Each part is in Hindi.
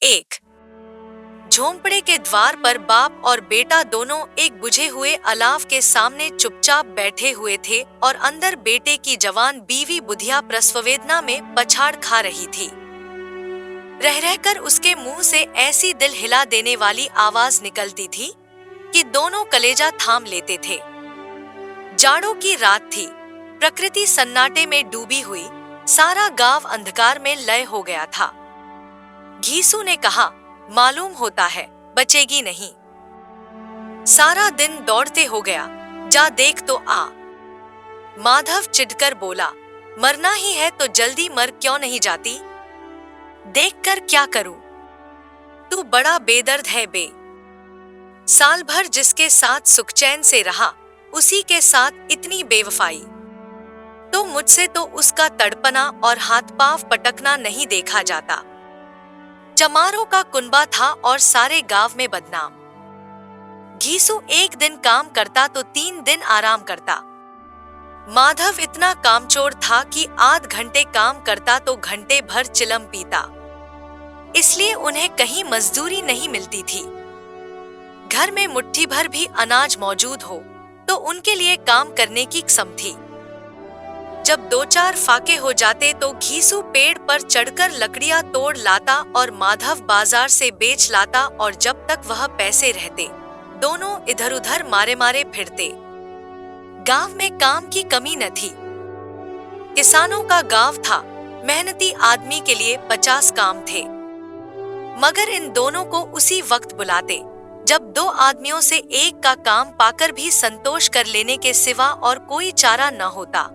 एक झोंपड़े के द्वार पर बाप और बेटा दोनों एक बुझे हुए अलाव के सामने चुपचाप बैठे हुए थे और अंदर बेटे की जवान बीवी बुधिया प्रसववेदना में पछाड़ खा रही थी। रह रहकर उसके मुंह से ऐसी दिल हिला देने वाली आवाज निकलती थी कि दोनों कलेजा थाम लेते थे। जाड़ों की रात थी, प्रकृति सन्नाटे में डूबी हुई, सारा गांव अंधकार में लय हो गया था। घीसू ने कहा, मालूम होता है बचेगी नहीं। सारा दिन दौड़ते हो गया, जा देख तो आ। माधव चिढ़कर बोला, मरना ही है तो जल्दी मर क्यों नहीं जाती? देखकर क्या करूं? तू बड़ा बेदर्द है बे। साल भर जिसके साथ सुखचैन से रहा, उसी के साथ इतनी बेवफाई। तो मुझसे तो उसका तड़पना और हाथ पांव पटकना नहीं देखा जाता। चमारों का कुनबा था और सारे गांव में बदनाम। घीसू एक दिन काम करता तो 3 दिन आराम करता। माधव इतना कामचोर था कि आध घंटे काम करता तो घंटे भर चिलम पीता। इसलिए उन्हें कहीं मजदूरी नहीं मिलती थी। घर में मुट्ठी भर भी अनाज मौजूद हो तो उनके लिए काम करने की कसम थी। जब 2-4 फाके हो जाते तो घीसू पेड़ पर चढ़कर लकड़ियां तोड़ लाता और माधव बाजार से बेच लाता, और जब तक वह पैसे रहते दोनों इधर उधर मारे मारे फिरते। गांव में काम की कमी न थी। किसानों का गांव था, मेहनती आदमी के लिए 50 काम थे। मगर इन दोनों को उसी वक्त बुलाते जब 2 आदमियों से एक का काम पाकर भी संतोष कर लेने के सिवा और कोई चारा न होता।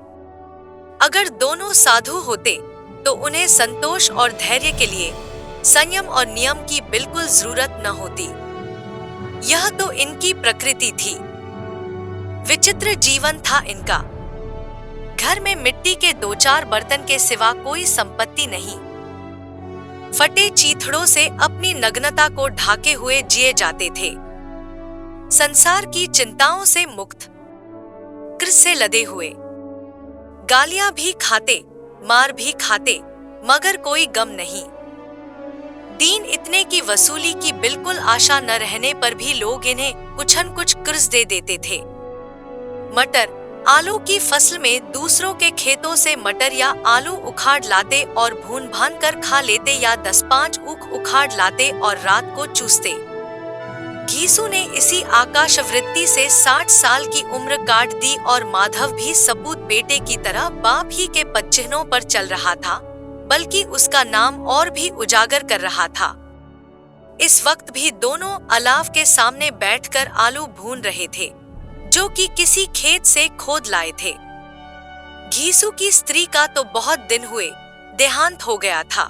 अगर दोनों साधु होते तो उन्हें संतोष और धैर्य के लिए संयम और नियम की बिल्कुल जरूरत न होती। यह तो इनकी प्रकृति थी। विचित्र जीवन था इनका। घर में मिट्टी के 2-4 बर्तन के सिवा कोई संपत्ति नहीं। फटे चीथड़ों से अपनी नग्नता को ढाके हुए जिए जाते थे। संसार की चिंताओं से मुक्त, कृ से लदे हुए। गालियां भी खाते, मार भी खाते, मगर कोई गम नहीं। दीन इतने की वसूली की बिल्कुल आशा न रहने पर भी लोग इन्हें कुछ न कुछ कर्ज दे देते थे। मटर, आलू की फसल में दूसरों के खेतों से मटर या आलू उखाड़ लाते और भून भान कर खा लेते, या 10-5 ऊख उखाड़ लाते और रात को चूसते। घीसू ने इसी आकाशवृत्ति से 60 साल की उम्र काट दी और माधव भी सपूत बेटे की तरह बाप ही के पदचिह्नों पर चल रहा था, बल्कि उसका नाम और भी उजागर कर रहा था। इस वक्त भी दोनों अलाव के सामने बैठकर आलू भून रहे थे, जो कि किसी खेत से खोद लाए थे। घीसू की स्त्री का तो बहुत दिन हुए देहांत हो गया था।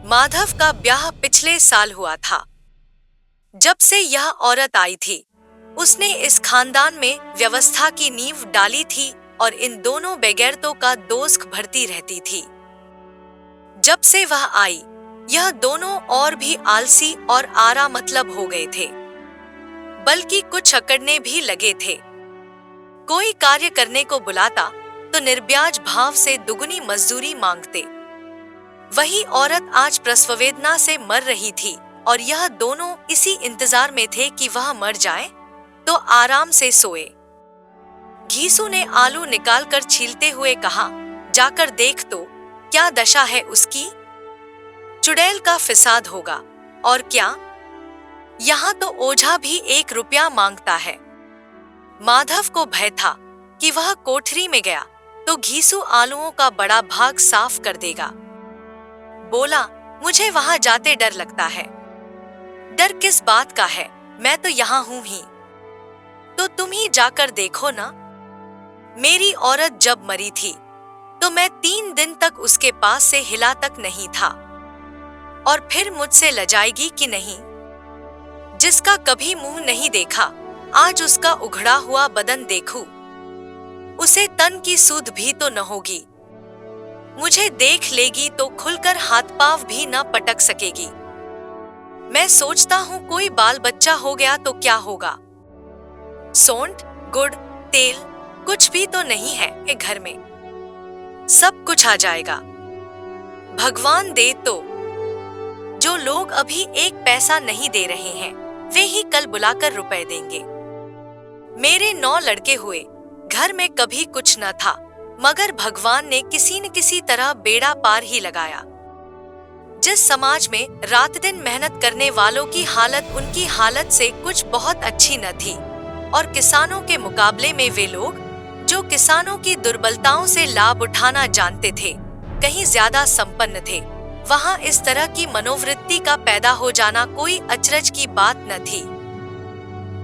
माधव का ब्याह पिछले साल हुआ था। जब से यह औरत आई थी, उसने इस खानदान में व्यवस्था की नींव डाली थी और इन दोनों बेगैरतों का दोस्ख भरती रहती थी। जब से वह आई, यह दोनों और भी आलसी और आरा मतलब हो गए थे, बल्कि कुछ अकड़ने भी लगे थे। कोई कार्य करने को बुलाता तो निर्ब्याज भाव से दुगुनी मजदूरी मांगते। वही औरत आज प्रसववेदना से मर रही थी और यह दोनों इसी इंतजार में थे कि वह मर जाए तो आराम से सोए। घीसू ने आलू निकालकर छीलते हुए कहा, जाकर देख तो क्या दशा है उसकी। चुड़ैल का फिसाद होगा और क्या। यहाँ तो ओझा भी 1 रुपया मांगता है। माधव को भय था कि वह कोठरी में गया तो घीसू आलूओं का बड़ा भाग साफ कर देगा। बोला, मुझे वहां जाते डर लगता है। डर किस बात का है, मैं तो यहाँ हूं ही। तो तुम ही जाकर देखो ना। मेरी औरत जब मरी थी तो मैं 3 दिन तक उसके पास से हिला तक नहीं था, और फिर मुझसे लजाएगी कि नहीं। जिसका कभी मुंह नहीं देखा, आज उसका उघड़ा हुआ बदन देखूं, उसे तन की सूध भी तो न होगी। मुझे देख लेगी तो खुलकर हाथ पांव भी न पटक सकेगी। मैं सोचता हूँ कोई बाल बच्चा हो गया तो क्या होगा। सोंठ, गुड़, तेल कुछ भी तो नहीं है ये घर में। सब कुछ आ जाएगा, भगवान दे तो। जो लोग अभी 1 पैसा नहीं दे रहे हैं, वे ही कल बुलाकर रुपए देंगे। मेरे 9 लड़के हुए, घर में कभी कुछ न था, मगर भगवान ने किसी न किसी तरह बेड़ा पार ही लगाया। जिस समाज में रात दिन मेहनत करने वालों की हालत उनकी हालत से कुछ बहुत अच्छी न थी, और किसानों के मुकाबले में वे लोग जो किसानों की दुर्बलताओं से लाभ उठाना जानते थे, कहीं ज्यादा संपन्न थे, वहां इस तरह की मनोवृत्ति का पैदा हो जाना कोई अचरज की बात न थी।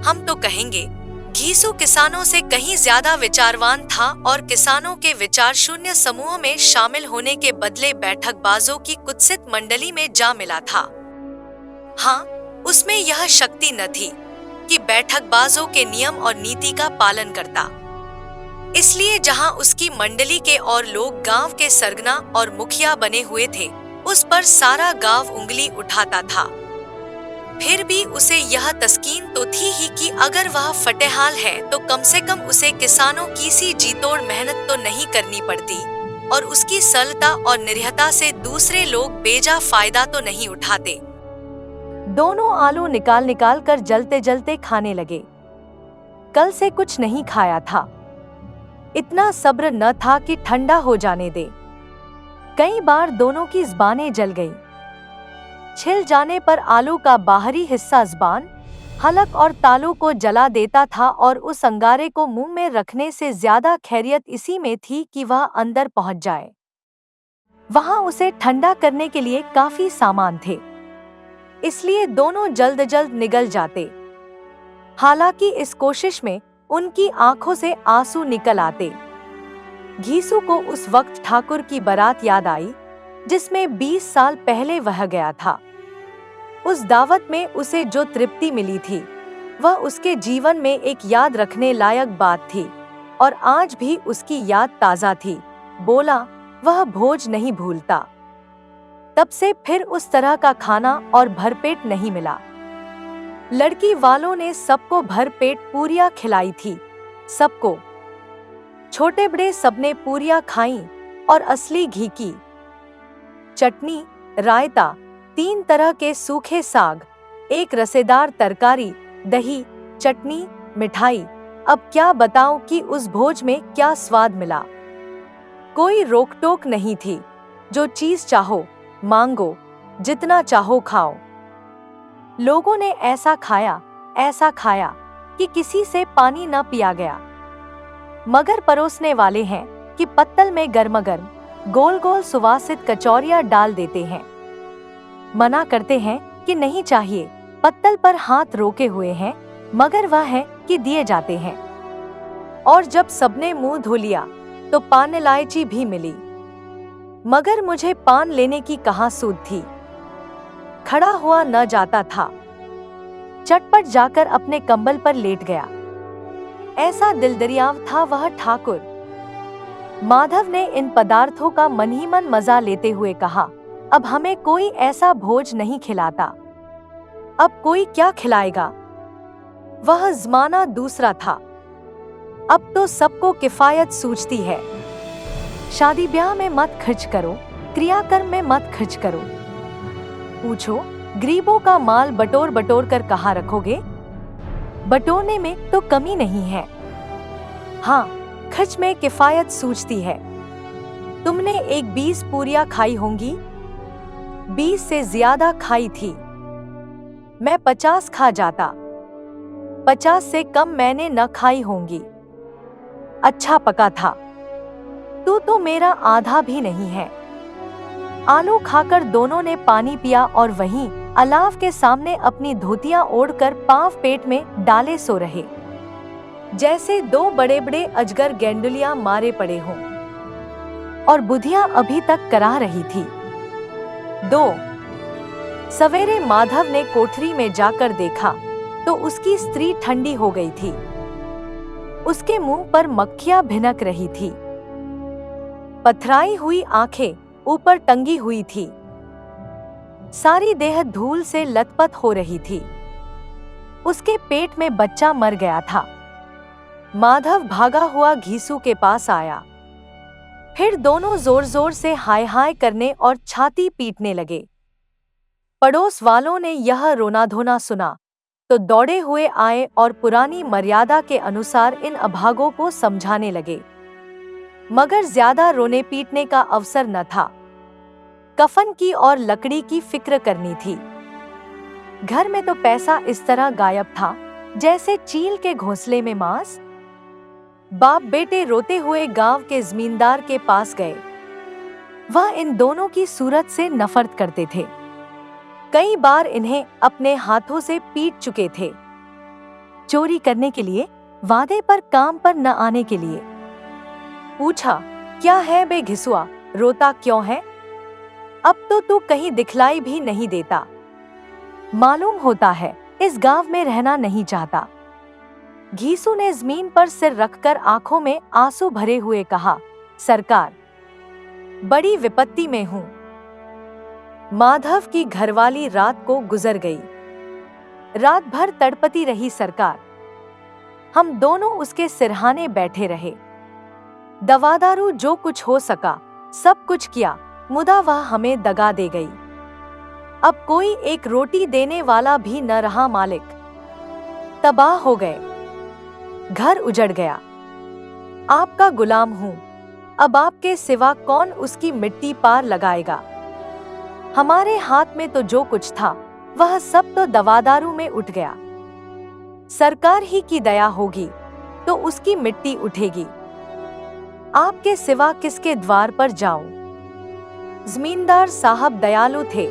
हम तो कहेंगे घीसू किसानों से कहीं ज्यादा विचारवान था और किसानों के विचार शून्य समूह में शामिल होने के बदले बैठकबाजों की कुत्सित मंडली में जा मिला था। हाँ, उसमें यह शक्ति न थी कि बैठकबाजों के नियम और नीति का पालन करता। इसलिए जहां उसकी मंडली के और लोग गांव के सरगना और मुखिया बने हुए थे, उस पर सारा गांव उंगली उठाता था। फिर भी उसे यह तस्कीन तो थी ही कि अगर वह फटेहाल है तो कम से कम उसे किसानों की सी जीतोड़ मेहनत तो नहीं करनी पड़ती, और उसकी सरलता और निरीहता से दूसरे लोग बेजा फायदा तो नहीं उठाते। दोनों आलू निकाल निकाल कर जलते जलते खाने लगे। कल से कुछ नहीं खाया था, इतना सब्र न था कि ठंडा हो जाने दे। कई बार दोनों की ज़बानें जल गई। छिल जाने पर आलू का बाहरी हिस्सा ज़बान, हलक और तालू को जला देता था, और उस अंगारे को मुंह में रखने से ज्यादा खैरियत इसी में थी कि वह अंदर पहुंच जाए। वहां उसे ठंडा करने के लिए काफी सामान थे, इसलिए दोनों जल्द जल्द निगल जाते। हालांकि इस कोशिश में उनकी आंखों से आंसू निकल आते। घीसू को उस वक्त ठाकुर की बारात याद आई जिसमें 20 साल पहले वह गया था। उस दावत में उसे जो तृप्ति मिली थी, वह उसके जीवन में एक याद रखने लायक बात थी, और आज भी उसकी याद ताज़ा थी। बोला, वह भोज नहीं भूलता। तब से फिर उस तरह का खाना और भरपेट नहीं मिला। लड़की वालों ने सबको भरपेट पूरियां खिलाई थी, सबको, छोटे बड़े सबने पूरियां खाईं, और असली घी की चटनी, रायता, 3 तरह के सूखे साग, एक रसेदार तरकारी, दही, चटनी, मिठाई। अब क्या बताऊं कि उस भोज में क्या स्वाद मिला। कोई रोक टोक नहीं थी, जो चीज चाहो मांगो, जितना चाहो खाओ। लोगों ने ऐसा खाया कि किसी से पानी न पिया गया। मगर परोसने वाले हैं कि पत्तल में गर्म गोल गोल सुवासित कचौरियां डाल देते हैं। मना करते हैं कि नहीं चाहिए, पत्तल पर हाथ रोके हुए हैं, मगर वह है कि दिए जाते हैं। और जब सबने मुंह धो लिया तो पान इलायची भी मिली, मगर मुझे पान लेने की कहाँ सूझ थी। खड़ा हुआ न जाता था, चटपट जाकर अपने कंबल पर लेट गया। ऐसा दिलदरियाव था वह ठाकुर। माधव ने इन पदार्थों का मन ही मन मजा लेते हुए कहा, अब हमें कोई ऐसा भोज नहीं खिलाता। अब कोई क्या खिलाएगा? वह ज़माना दूसरा था। अब तो सबको किफायत सूझती है। शादी ब्याह में मत खर्च करो, क्रियाकर्म में मत खर्च करो। पूछो, गरीबों का माल बटोर बटोर कर कहाँ रखोगे? बटोरने में तो कमी नहीं है। हाँ, खर्च में किफायत सूझती है। तुमने एक 20 पूरियां खाई होंगी, 20 से ज्यादा खाई थी। मैं 50 खा जाता, 50 से कम मैंने न खाई होंगी। अच्छा पका था। तू तो मेरा आधा भी नहीं है। आलू खाकर दोनों ने पानी पिया और वहीं अलाव के सामने अपनी धोतियां ओढ़कर पांव पेट में डाले सो रहे, जैसे 2 बड़े बड़े अजगर गेंडुलियां मारे पड़े हों। और बुधिया अभी तक करा रही थी। 2 सवेरे माधव ने कोठरी में जाकर देखा तो उसकी स्त्री ठंडी हो गई थी। उसके मुंह पर मक्खियां भिनक रही थी। पथराई हुई आंखें ऊपर टंगी हुई थी। सारी देह धूल से लथपथ हो रही थी। उसके पेट में बच्चा मर गया था। माधव भागा हुआ घीसू के पास आया। फिर दोनों जोर जोर से हाय हाय करने और छाती पीटने लगे। पड़ोस वालों ने यह रोना धोना सुना तो दौड़े हुए आए और पुरानी मर्यादा के अनुसार इन अभागों को समझाने लगे, मगर ज्यादा रोने पीटने का अवसर न था। कफन की और लकड़ी की फिक्र करनी थी। घर में तो पैसा इस तरह गायब था जैसे चील के घोंसले में मांस। बाप बेटे रोते हुए गांव के जमींदार के पास गए। वह इन दोनों की सूरत से नफरत करते थे। कई बार इन्हें अपने हाथों से पीट चुके थे, चोरी करने के लिए, वादे पर काम पर न आने के लिए। पूछा, क्या है बे घिसुआ, रोता क्यों है? अब तो तू कहीं दिखलाई भी नहीं देता। मालूम होता है इस गांव में रहना नहीं चाहता। घीसू ने जमीन पर सिर रखकर आंखों में आंसू भरे हुए कहा, सरकार, बड़ी विपत्ति में हूं। माधव की घरवाली रात को गुजर गई। रात भर तड़पती रही सरकार। हम दोनों उसके सिरहाने बैठे रहे। दवादारू जो कुछ हो सका सब कुछ किया, मुदा वह हमें दगा दे गई। अब कोई एक रोटी देने वाला भी न रहा मालिक। तबाह हो गए, घर उजड़ गया। आपका गुलाम हूं, अब आपके सिवा कौन उसकी मिट्टी पार लगाएगा? हमारे हाथ में तो जो कुछ था वह सब तो दवादारू में उठ गया। सरकार ही की दया होगी तो उसकी मिट्टी उठेगी। आपके सिवा किसके द्वार पर जाऊं? जमींदार साहब दयालु थे,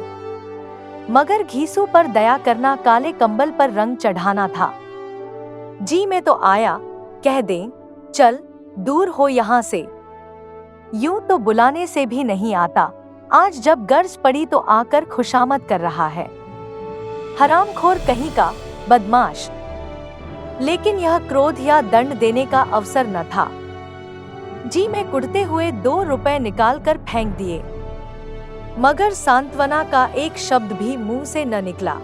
मगर घीसू पर दया करना काले कंबल पर रंग चढ़ाना था। जी में तो आया, कह दें, चल दूर हो यहाँ से। यूं तो बुलाने से भी नहीं आता, आज जब गर्ज पड़ी तो आकर खुशामद कर रहा है। हरामखोर कहीं का, बदमाश। लेकिन यह क्रोध या दंड देने का अवसर न था। जी में कुढ़ते हुए 2 रुपए निकालकर फेंक दिए, मगर सांत्वना का एक शब्द भी मुंह से न निकला।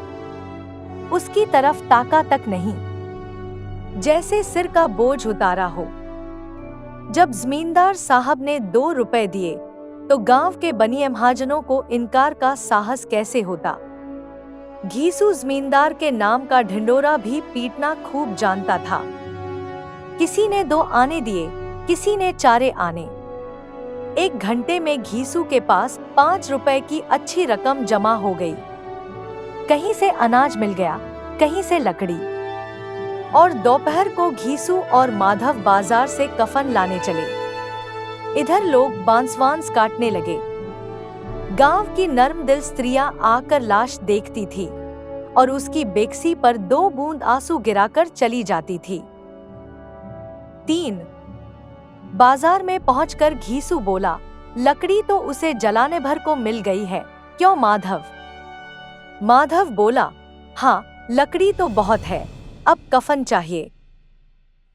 उसकी तरफ ताका तक नहीं, जैसे सिर का बोझ उतारा हो। जब जमींदार साहब ने 2 रुपए दिए तो गांव के बनिए महाजनों को इनकार का साहस कैसे होता। घीसू जमींदार के नाम का ढिंडोरा भी पीटना खूब जानता था। किसी ने 2 आने दिए, किसी ने 4 आने। 1 घंटे में घीसू के पास 5 रुपए की अच्छी रकम जमा हो गई। कहीं से अनाज मिल गया, कहीं से लकड़ी। और दोपहर को घीसू और माधव बाजार से कफन लाने चले। इधर लोग बांस काटने लगे। गांव की नर्म दिल स्त्रियां आकर लाश देखती थी और उसकी बेकसी पर 2 बूंद आंसू गिराकर चली जाती थी। 3 बाजार में पहुंचकर घीसू बोला, लकड़ी तो उसे जलाने भर को मिल गई है, क्यों माधव? माधव बोला, हाँ लकड़ी तो बहुत है, अब कफन चाहिए।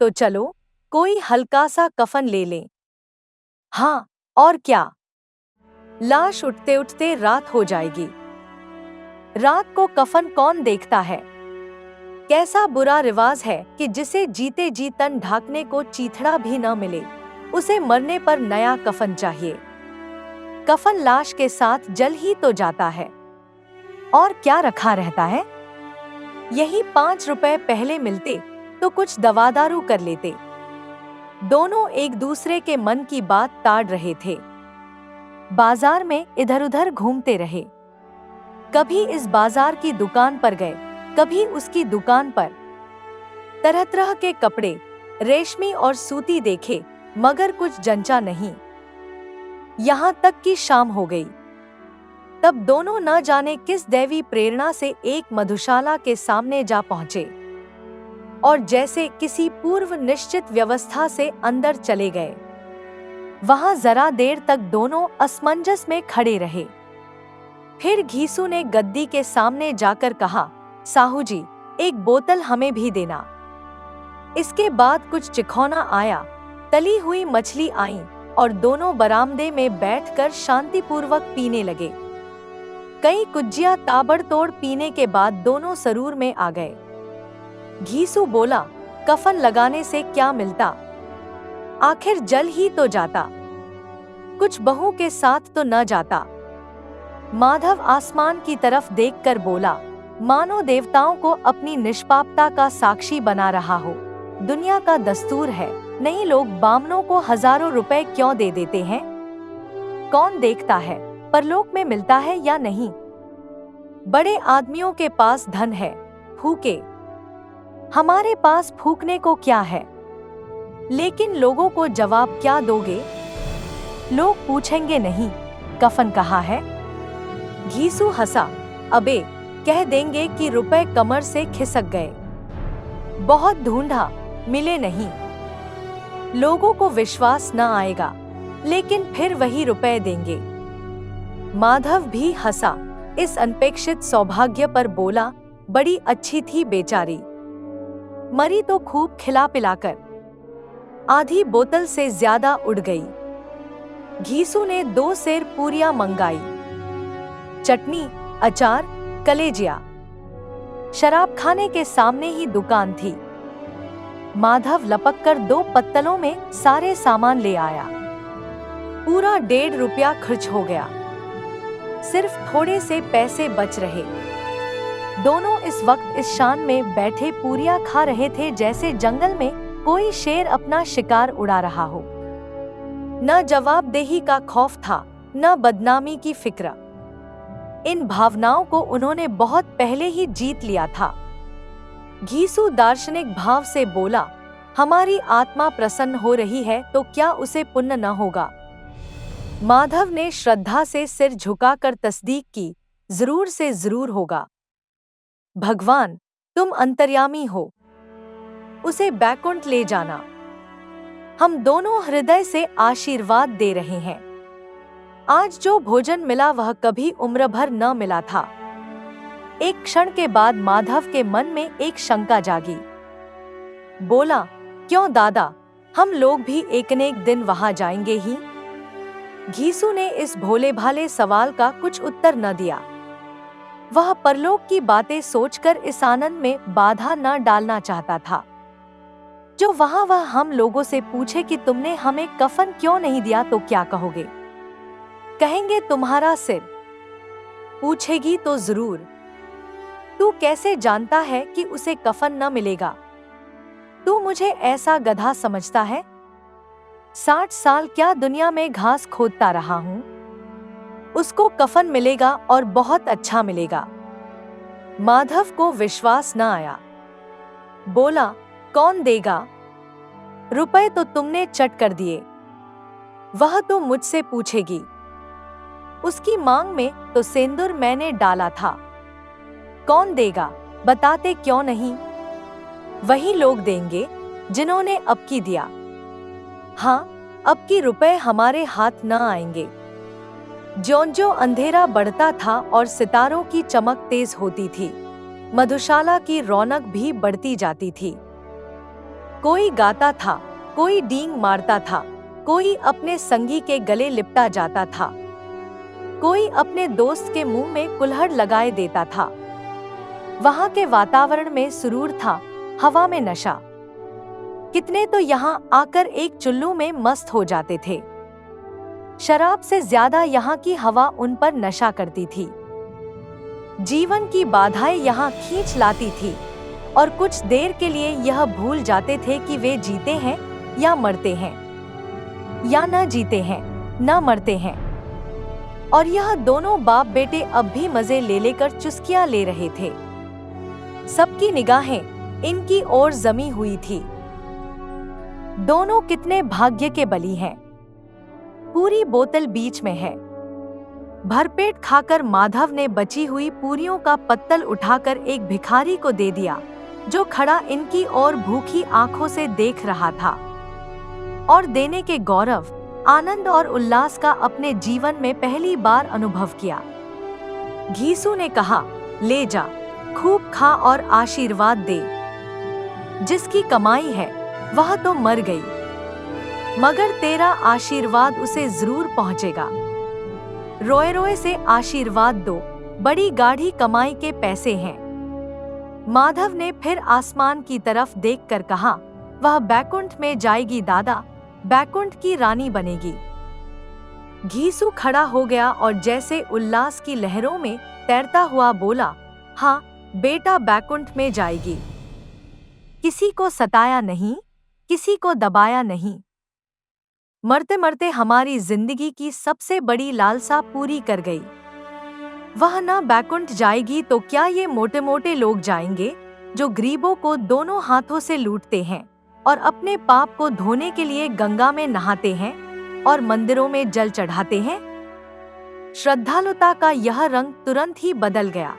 तो चलो कोई हल्का सा कफन ले लें। हाँ और क्या, लाश उठते उठते रात हो जाएगी। रात को कफन कौन देखता है? कैसा बुरा रिवाज है कि जिसे जीते जी तन ढाकने को चीथड़ा भी न मिले, उसे मरने पर नया कफन चाहिए। कफन लाश के साथ जल ही तो जाता है, और क्या रखा रहता है? यही 5 रुपए पहले मिलते तो कुछ दवादारू कर लेते। दोनों एक दूसरे के मन की बात ताड़ रहे थे। बाजार में इधर उधर घूमते रहे। कभी इस बाजार की दुकान पर गए, कभी उसकी दुकान पर। तरह तरह के कपड़े, रेशमी और सूती देखे, मगर कुछ जंचा नहीं। यहाँ तक कि शाम हो गई। तब दोनों न जाने किस दैवी प्रेरणा से एक मधुशाला के सामने जा पहुंचे और जैसे किसी पूर्व निश्चित व्यवस्था से अंदर चले गए। वहां जरा देर तक दोनों असमंजस में खड़े रहे। फिर घीसू ने गद्दी के सामने जाकर कहा, साहू जी, एक बोतल हमें भी देना। इसके बाद कुछ चिखौना आया, तली हुई मछली आई और दोनों बरामदे में बैठकर शांतिपूर्वक पीने लगे। कई कुज्जियां ताबड़तोड़ पीने के बाद दोनों सरूर में आ गए। घीसू बोला, कफन लगाने से क्या मिलता, आखिर जल ही तो जाता, कुछ बहू के साथ तो न जाता। माधव आसमान की तरफ देखकर बोला, मानो देवताओं को अपनी निष्पापता का साक्षी बना रहा हो। दुनिया का दस्तूर है, नहीं लोग बामनों को हजारों रुपए क्यों दे देते हैं? कौन देखता है परलोक में मिलता है या नहीं? बड़े आदमियों के पास धन है, फूके। हमारे पास फूकने को क्या है? लेकिन लोगों को जवाब क्या दोगे? लोग पूछेंगे नहीं, कफन कहाँ है? घीसू हंसा, अबे कह देंगे कि रुपए कमर से खिसक गए। बहुत ढूंढा, मिले नहीं। लोगों को विश्वास न आएगा, लेकिन फिर वही रुपए देंगे। माधव भी हंसा, इस अनपेक्षित सौभाग्य पर बोला, बड़ी अच्छी थी बेचारी, मरी तो खूब खिला पिलाकर। आधी बोतल से ज्यादा उड़ गई। घीसू ने 2 सेर पूरियां मंगाई, चटनी, अचार, कलेजिया। शराब खाने के सामने ही दुकान थी। माधव लपककर 2 पत्तलों में सारे सामान ले आया। पूरा 1.5 रुपया खर्च हो गया। सिर्फ थोड़े से पैसे बच रहे। दोनों इस वक्त इस शान में बैठे पूरियां खा रहे थे जैसे जंगल में कोई शेर अपना शिकार उड़ा रहा हो। न जवाबदेही का खौफ था, न बदनामी की फिक्र। इन भावनाओं को उन्होंने बहुत पहले ही जीत लिया था। घीसू दार्शनिक भाव से बोला, हमारी आत्मा प्रसन्न हो रही है तो क्या उसे पुण्य न होगा? माधव ने श्रद्धा से सिर झुकाकर तस्दीक की, जरूर से जरूर होगा। भगवान, तुम अंतर्यामी हो, उसे बैकुंठ ले जाना। हम दोनों हृदय से आशीर्वाद दे रहे हैं। आज जो भोजन मिला वह कभी उम्र भर न मिला था। एक क्षण के बाद माधव के मन में एक शंका जागी। बोला, क्यों दादा, हम लोग भी एक न एक दिन वहां जाएंगे ही? घीसू ने इस भोले भाले सवाल का कुछ उत्तर न दिया। वह परलोक की बातें सोचकर इस आनंद में बाधा न डालना चाहता था। जो वहां वह हम लोगों से पूछे कि तुमने हमें कफन क्यों नहीं दिया तो क्या कहोगे? कहेंगे तुम्हारा सिर। पूछेगी तो जरूर, तू कैसे जानता है कि उसे कफन न मिलेगा? तू मुझे ऐसा गधा समझता है? 60 साल क्या दुनिया में घास खोदता रहा हूं? उसको कफन मिलेगा और बहुत अच्छा मिलेगा। माधव को विश्वास न आया। बोला, कौन देगा? रुपए तो तुमने चट कर दिए। वह तो मुझसे पूछेगी। उसकी मांग में तो सिंदूर मैंने डाला था। कौन देगा? बताते क्यों नहीं? वही लोग देंगे जिन्होंने अब की दिया। हाँ, अब की रुपए हमारे हाथ न आएंगे। ज्यों-ज्यों अंधेरा बढ़ता था और सितारों की चमक तेज होती थी, मधुशाला की रौनक भी बढ़ती जाती थी। कोई गाता था, कोई डींग मारता था, कोई अपने संगी के गले लिपटा जाता था, कोई अपने दोस्त के मुंह में कुल्हड़ लगाए देता था। वहां के वातावरण में सुरूर था, हवा में नशा। कितने तो यहाँ आकर एक चुल्लू में मस्त हो जाते थे। शराब से ज्यादा यहाँ की हवा उन पर नशा करती थी। जीवन की बाधाएं यहाँ खींच लाती थी और कुछ देर के लिए यह भूल जाते थे कि वे जीते हैं या मरते हैं, या न जीते हैं न मरते हैं। और यह दोनों बाप बेटे अब भी मजे ले लेकर चुस्कियां ले रहे थे। सबकी निगाहें इनकी ओर जमी हुई थी। दोनों कितने भाग्य के बली हैं। पूरी बोतल बीच में है। भरपेट खाकर माधव ने बची हुई पूरियों का पत्तल उठाकर एक भिखारी को दे दिया, जो खड़ा इनकी ओर भूखी आंखों से देख रहा था। और देने के गौरव, आनंद और उल्लास का अपने जीवन में पहली बार अनुभव किया। घीसू ने कहा, ले जा, खूब खा और आशीर्वाद दे। जिसकी कमाई है वह तो मर गई, मगर तेरा आशीर्वाद उसे जरूर पहुंचेगा। रोए रोए से आशीर्वाद दो, बड़ी गाढ़ी कमाई के पैसे हैं। माधव ने फिर आसमान की तरफ देखकर कहा, वह बैकुंठ में जाएगी दादा, बैकुंठ की रानी बनेगी। घीसू खड़ा हो गया और जैसे उल्लास की लहरों में तैरता हुआ बोला, हाँ बेटा बैकुंठ में जाएगी। किसी को सताया नहीं, किसी को दबाया नहीं। मरते मरते हमारी जिंदगी की सबसे बड़ी लालसा पूरी कर गई। वह न बैकुंठ जाएगी तो क्या ये मोटे मोटे लोग जाएंगे जो गरीबों को दोनों हाथों से लूटते हैं और अपने पाप को धोने के लिए गंगा में नहाते हैं और मंदिरों में जल चढ़ाते हैं। श्रद्धालुता का यह रंग तुरंत ही बदल गया।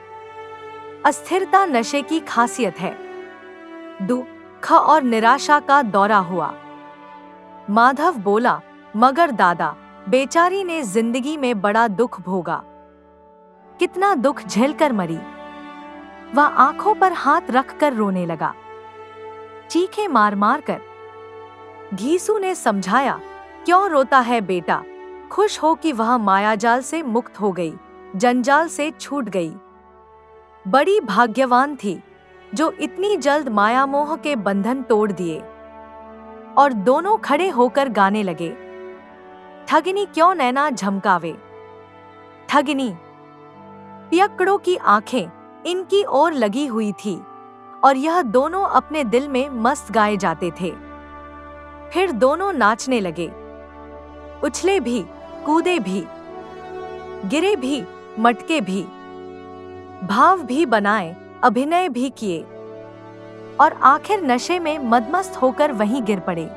अस्थिरता नशे की खासियत है। दुख और निराशा का दौरा हुआ। माधव बोला, मगर दादा, बेचारी ने जिंदगी में बड़ा दुख भोगा। कितना दुख झेलकर मरी। वह आंखों पर हाथ रखकर रोने लगा, चीखें मार मार कर। घीसू ने समझाया, क्यों रोता है बेटा? खुश हो कि वह मायाजाल से मुक्त हो गई, जंजाल से छूट गई। बड़ी भाग्यवान थी जो इतनी जल्द मायामोह के बंधन तोड़ दिए। और दोनों खड़े होकर गाने लगे, ठगिनी क्यों नैना झमकावे। ठगिनी। पियक्कड़ों की आंखें इनकी ओर लगी हुई थी और यह दोनों अपने दिल में मस्त गाए जाते थे। फिर दोनों नाचने लगे, उछले भी, कूदे भी, गिरे भी, मटके भी, भाव भी बनाए, अभिनय भी किए और आखिर नशे में मदमस्त होकर वहीं गिर पड़े।